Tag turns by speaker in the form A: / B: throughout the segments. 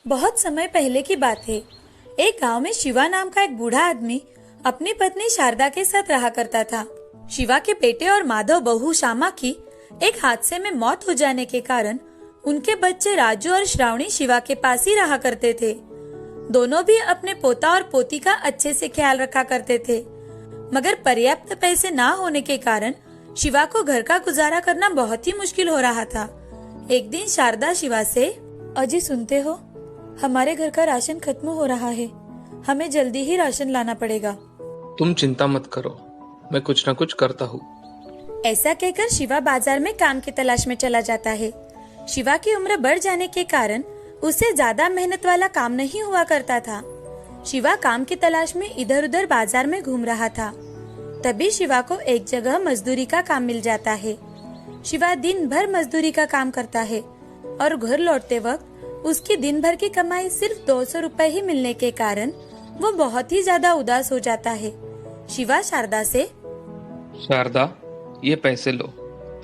A: बहुत समय पहले की बात है। एक गांव में शिवा नाम का एक बूढ़ा आदमी अपनी पत्नी शारदा के साथ रहा करता था। शिवा के बेटे और माधव बहू श्यामा की एक हादसे में मौत हो जाने के कारण उनके बच्चे राजू और श्रावणी शिवा के पास ही रहा करते थे। दोनों भी अपने पोता और पोती का अच्छे से ख्याल रखा करते थे, मगर पर्याप्त पैसे ना होने के कारण शिवा को घर का गुजारा करना बहुत ही मुश्किल हो रहा था। एक दिन शारदा शिवा से, अजी सुनते हो, हमारे घर का राशन खत्म हो रहा है, हमें जल्दी ही राशन लाना पड़ेगा।
B: तुम चिंता मत करो, मैं कुछ न कुछ करता हूँ।
A: ऐसा कहकर शिवा बाजार में काम की तलाश में चला जाता है। शिवा की उम्र बढ़ जाने के कारण उसे ज्यादा मेहनत वाला काम नहीं हुआ करता था। शिवा काम की तलाश में इधर उधर बाजार में घूम रहा था। तभी शिवा को एक जगह मजदूरी का काम मिल जाता है। शिवा दिन भर मजदूरी का काम करता है और घर लौटते वक्त उसकी दिन भर की कमाई सिर्फ 200 रुपए ही मिलने के कारण वो बहुत ही ज्यादा उदास हो जाता है। शिवा शारदा से,
B: शारदा, ये पैसे लो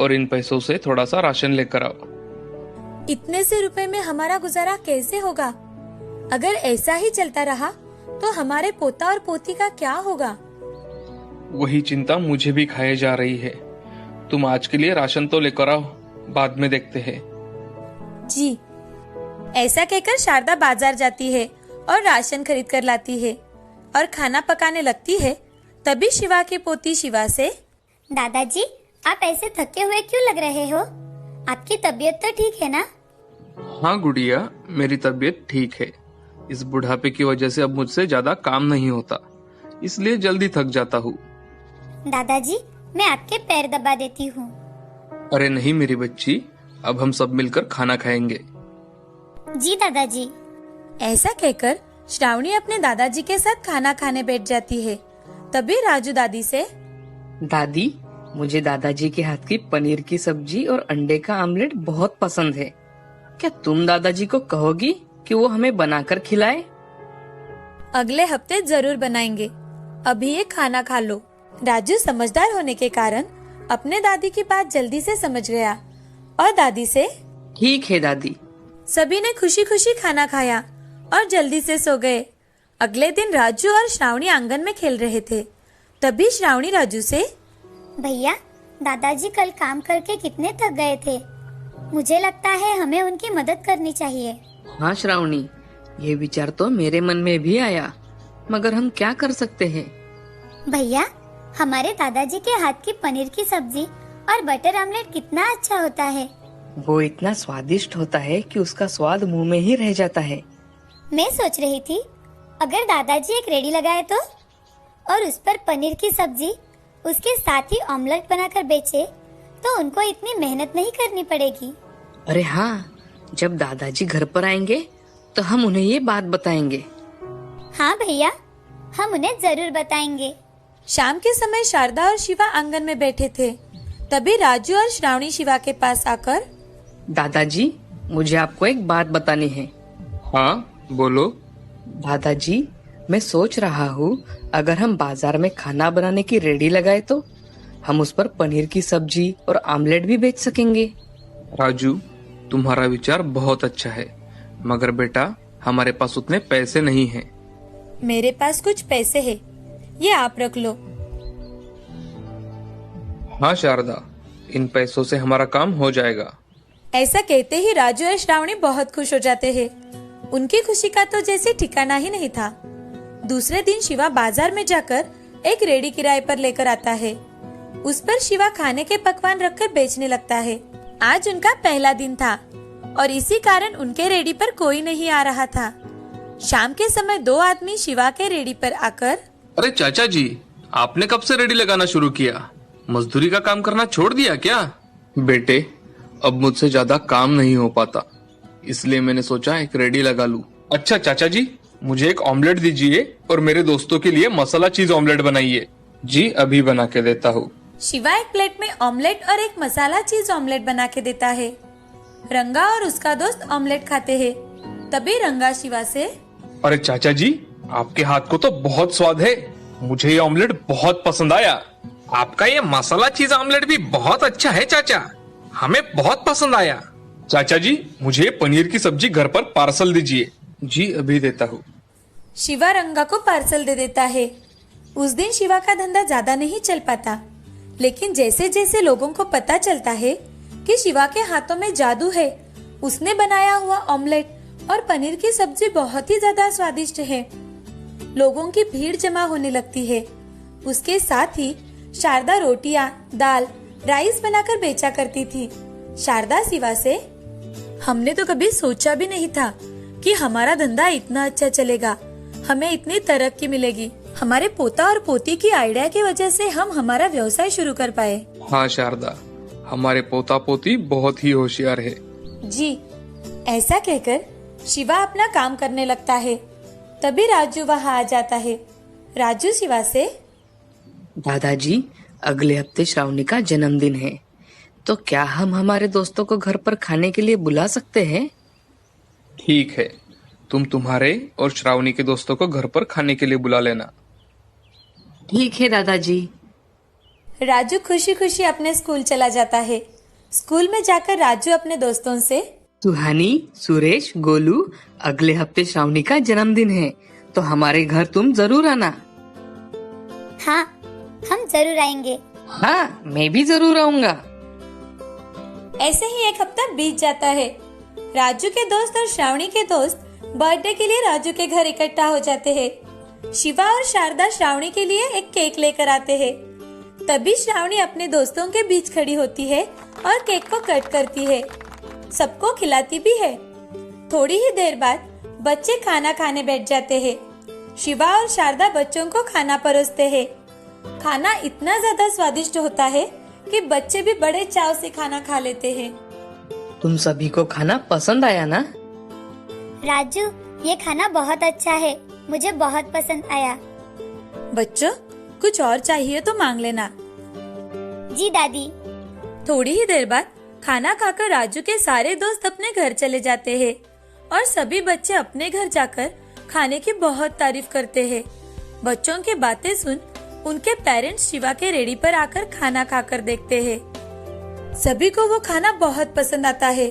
B: और इन पैसों से थोड़ा सा राशन लेकर आओ।
A: इतने से रुपए में हमारा गुजारा कैसे होगा? अगर ऐसा ही चलता रहा तो हमारे पोता और पोती का क्या होगा?
B: वही चिंता मुझे भी खाए जा रही है। तुम आज के लिए राशन तो लेकर आओ, बाद में देखते हैं।
A: जी। ऐसा कहकर शारदा बाजार जाती है और राशन खरीद कर लाती है और खाना पकाने लगती है। तभी शिवा की पोती शिवा से,
C: दादाजी, आप ऐसे थके हुए क्यों लग रहे हो? आपकी तबीयत तो ठीक है ना?
B: हाँ गुड़िया, मेरी तबीयत ठीक है। इस बुढ़ापे की वजह से अब मुझसे ज्यादा काम नहीं होता, इसलिए जल्दी थक जाता हूँ।
C: दादाजी, मैं आपके पैर दबा देती हूँ।
B: अरे नहीं मेरी बच्ची, अब हम सब मिलकर खाना खाएंगे।
C: जी दादाजी।
A: ऐसा कहकर श्रावणी अपने दादाजी के साथ खाना खाने बैठ जाती है। तभी राजू दादी से,
D: दादी, मुझे दादाजी के हाथ की पनीर की सब्जी और अंडे का आमलेट बहुत पसंद है। क्या तुम दादाजी को कहोगी कि वो हमें बनाकर खिलाए?
A: अगले हफ्ते जरूर बनाएंगे, अभी ये खाना खा लो। राजू समझदार होने के कारण अपने दादी की बात जल्दी से समझ गया और दादी से,
D: ठीक है दादी।
A: सभी ने खुशी खुशी खाना खाया और जल्दी से सो गए। अगले दिन राजू और श्रावणी आंगन में खेल रहे थे। तभी श्रावणी राजू से,
C: भैया, दादाजी कल काम करके कितने थक गए थे। मुझे लगता है हमें उनकी मदद करनी चाहिए।
D: हाँ श्रावणी, ये विचार तो मेरे मन में भी आया, मगर हम क्या कर सकते हैं?
C: भैया, हमारे दादाजी के हाथ की पनीर की सब्जी और बटर आमलेट कितना अच्छा होता है।
D: वो इतना स्वादिष्ट होता है कि उसका स्वाद मुंह में ही रह जाता है।
C: मैं सोच रही थी, अगर दादाजी एक रेडी लगाए तो, और उस पर पनीर की सब्जी, उसके साथ ही ऑमलेट बनाकर बेचे, तो उनको इतनी मेहनत नहीं करनी पड़ेगी।
D: अरे हाँ, जब दादाजी घर पर आएंगे तो हम उन्हें ये बात बताएंगे।
C: हाँ भैया, हम उन्हें जरूर बताएंगे।
A: शाम के समय शारदा और शिवा आंगन में बैठे थे। तभी राजू और श्रावणी शिवा के पास आकर,
D: दादाजी, मुझे आपको एक बात बतानी है।
B: हाँ बोलो।
D: दादाजी, मैं सोच रहा हूँ, अगर हम बाजार में खाना बनाने की रेडी लगाए तो हम उस पर पनीर की सब्जी और आमलेट भी बेच सकेंगे।
B: राजू, तुम्हारा विचार बहुत अच्छा है, मगर बेटा हमारे पास उतने पैसे नहीं हैं।
A: मेरे पास कुछ पैसे हैं, ये आप रख लो।
B: हाँ शारदा, इन पैसों से हमारा काम हो जाएगा।
A: ऐसा कहते ही राजू और श्रावणी बहुत खुश हो जाते हैं। उनकी खुशी का तो जैसे ठिकाना ही नहीं था। दूसरे दिन शिवा बाजार में जाकर एक रेडी किराए पर लेकर आता है। उस पर शिवा खाने के पकवान रखकर बेचने लगता है। आज उनका पहला दिन था और इसी कारण उनके रेडी पर कोई नहीं आ रहा था। शाम के समय दो आदमी शिवा के रेडी पर आकर,
B: अरे चाचा जी, आपने कब से रेडी लगाना शुरू किया? मजदूरी का काम करना छोड़ दिया क्या? बेटे, अब मुझसे ज्यादा काम नहीं हो पाता, इसलिए मैंने सोचा एक रेडी लगा लूं। अच्छा चाचा जी, मुझे एक ऑमलेट दीजिए और मेरे दोस्तों के लिए मसाला चीज ऑमलेट बनाइए। जी अभी बना के देता हूँ।
A: शिवा एक प्लेट में ऑमलेट और एक मसाला चीज ऑमलेट बना के देता है। रंगा और उसका दोस्त ऑमलेट खाते हैं। तभी रंगा शिवा से,
B: अरे चाचा जी, आपके हाथ को तो बहुत स्वाद है, मुझे ये ऑमलेट बहुत पसंद आया। आपका ये मसाला चीज ऑमलेट भी बहुत अच्छा है चाचा, हमें बहुत पसंद आया। चाचा जी, मुझे पनीर की सब्जी घर पर पार्सल दीजिए, जी अभी देता हूँ।
A: शिवा रंगा को पार्सल दे देता है। उस दिन शिवा का धंधा ज्यादा नहीं चल पाता, लेकिन जैसे जैसे लोगों को पता चलता है कि शिवा के हाथों में जादू है, उसने बनाया हुआ ऑमलेट और पनीर की सब्जी बहुत ही ज्यादा स्वादिष्ट है, लोगों की भीड़ जमा होने लगती है। उसके साथ ही शारदा रोटियां, दाल, राइस बनाकर बेचा करती थी। शारदा शिवा से, हमने तो कभी सोचा भी नहीं था कि हमारा धंधा इतना अच्छा चलेगा, हमें इतनी तरक्की मिलेगी। हमारे पोता और पोती की आइडिया की वजह से हम हमारा व्यवसाय शुरू कर पाए।
B: हाँ शारदा, हमारे पोता पोती बहुत ही होशियार है।
A: जी, ऐसा कहकर शिवा अपना काम करने लगता है। तभी राजू वहाँ आ जाता है। राजू शिवा से,
D: दादाजी, अगले हफ्ते श्रावणी का जन्मदिन है, तो क्या हम हमारे दोस्तों को घर पर खाने के लिए बुला सकते हैं?
B: ठीक है, तुम तुम्हारे और श्रावणी के दोस्तों को घर पर खाने के लिए बुला लेना।
D: ठीक है दादाजी।
A: राजू खुशी खुशी अपने स्कूल चला जाता है। स्कूल में जाकर राजू अपने दोस्तों से,
D: सुहानी, सुरेश, गोलू, अगले हफ्ते श्रावणी का जन्मदिन है, तो हमारे घर तुम जरूर आना।
C: हाँ, हम जरूर आएंगे।
D: हाँ, मैं भी जरूर आऊंगा।
A: ऐसे ही एक हफ्ता बीत जाता है। राजू के दोस्त और श्रावणी के दोस्त बर्थडे के लिए राजू के घर इकट्ठा हो जाते हैं। शिवा और शारदा श्रावणी के लिए एक केक लेकर आते हैं। तभी श्रावणी अपने दोस्तों के बीच खड़ी होती है और केक को कट करती है, सबको खिलाती भी है। थोड़ी ही देर बाद बच्चे खाना खाने बैठ जाते हैं। शिवा और शारदा बच्चों को खाना परोसते हैं। खाना इतना ज्यादा स्वादिष्ट होता है कि बच्चे भी बड़े चाव से खाना खा लेते हैं।
D: तुम सभी को खाना पसंद आया ना?
C: राजू, ये खाना बहुत अच्छा है, मुझे बहुत पसंद आया।
A: बच्चों, कुछ और चाहिए तो मांग लेना।
C: जी दादी।
A: थोड़ी ही देर बाद खाना खाकर राजू के सारे दोस्त अपने घर चले जाते हैं और सभी बच्चे अपने घर जाकर खाने की बहुत तारीफ करते हैं। बच्चों की बातें सुन उनके पेरेंट्स शिवा के रेडी पर आकर खाना खाकर देखते हैं। सभी को वो खाना बहुत पसंद आता है।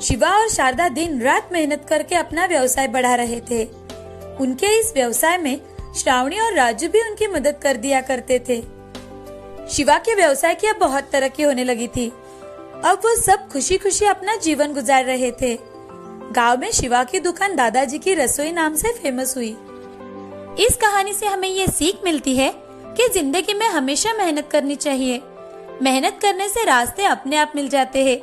A: शिवा और शारदा दिन रात मेहनत करके अपना व्यवसाय बढ़ा रहे थे। उनके इस व्यवसाय में श्रावणी और राजू भी उनकी मदद कर दिया करते थे। शिवा के व्यवसाय की अब बहुत तरक्की होने लगी थी। अब वो सब खुशी खुशी अपना जीवन गुजार रहे थे। गांव में शिवा की दुकान दादाजी की रसोई नाम से फेमस हुई। इस कहानी से हमें ये सीख मिलती है कि जिंदगी में हमेशा मेहनत करनी चाहिए। मेहनत करने से रास्ते अपने आप मिल जाते हैं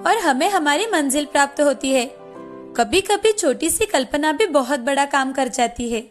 A: और हमें हमारी मंजिल प्राप्त होती है। कभी कभी छोटी सी कल्पना भी बहुत बड़ा काम कर जाती है।